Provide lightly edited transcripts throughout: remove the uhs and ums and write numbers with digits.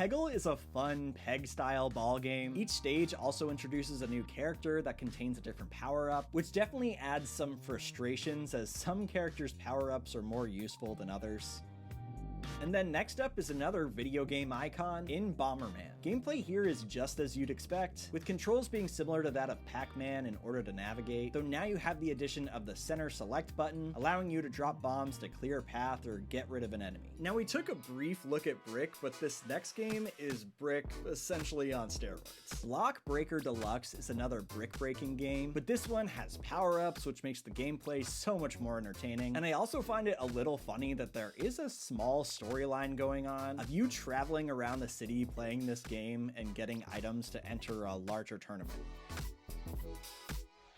Peggle is a fun peg-style ball game. Each stage also introduces a new character that contains a different power-up, which definitely adds some frustrations as some characters' power-ups are more useful than others. And then next up is another video game icon in Bomberman. Gameplay here is just as you'd expect, with controls being similar to that of Pac-Man in order to navigate, though now you have the addition of the center select button, allowing you to drop bombs to clear a path or get rid of an enemy. Now we took a brief look at Brick, but this next game is Brick essentially on steroids. Block Breaker Deluxe is another brick breaking game, but this one has power-ups, which makes the gameplay so much more entertaining. And I also find it a little funny that there is a small storyline going on of you traveling around the city playing this game and getting items to enter a larger tournament.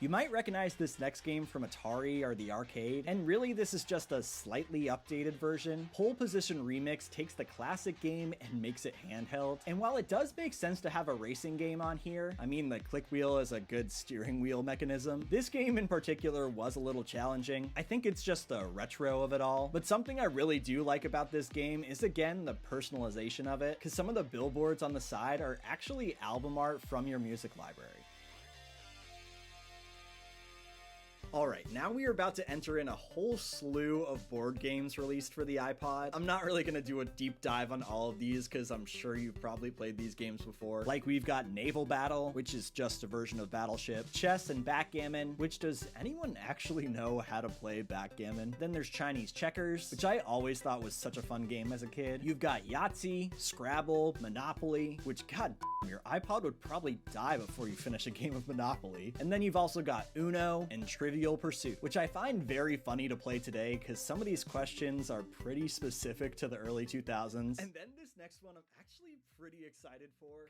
You might recognize this next game from Atari or the arcade, and really this is just a slightly updated version. Pole Position Remix takes the classic game and makes it handheld, and while it does make sense to have a racing game on here, I mean the click wheel is a good steering wheel mechanism, this game in particular was a little challenging. I think it's just the retro of it all, but something I really do like about this game is again the personalization of it, because some of the billboards on the side are actually album art from your music library. Alright, now we are about to enter in a whole slew of board games released for the iPod. I'm not really going to do a deep dive on all of these because I'm sure you've probably played these games before. Like we've got Naval Battle, which is just a version of Battleship, Chess and Backgammon, which does anyone actually know how to play backgammon? Then there's Chinese Checkers, which I always thought was such a fun game as a kid. You've got Yahtzee, Scrabble, Monopoly, which god damn, your iPod would probably die before you finish a game of Monopoly. And then you've also got Uno and Trivial Pursuit, which I find very funny to play today because some of these questions are pretty specific to the early 2000s. And then this next one I'm actually pretty excited for.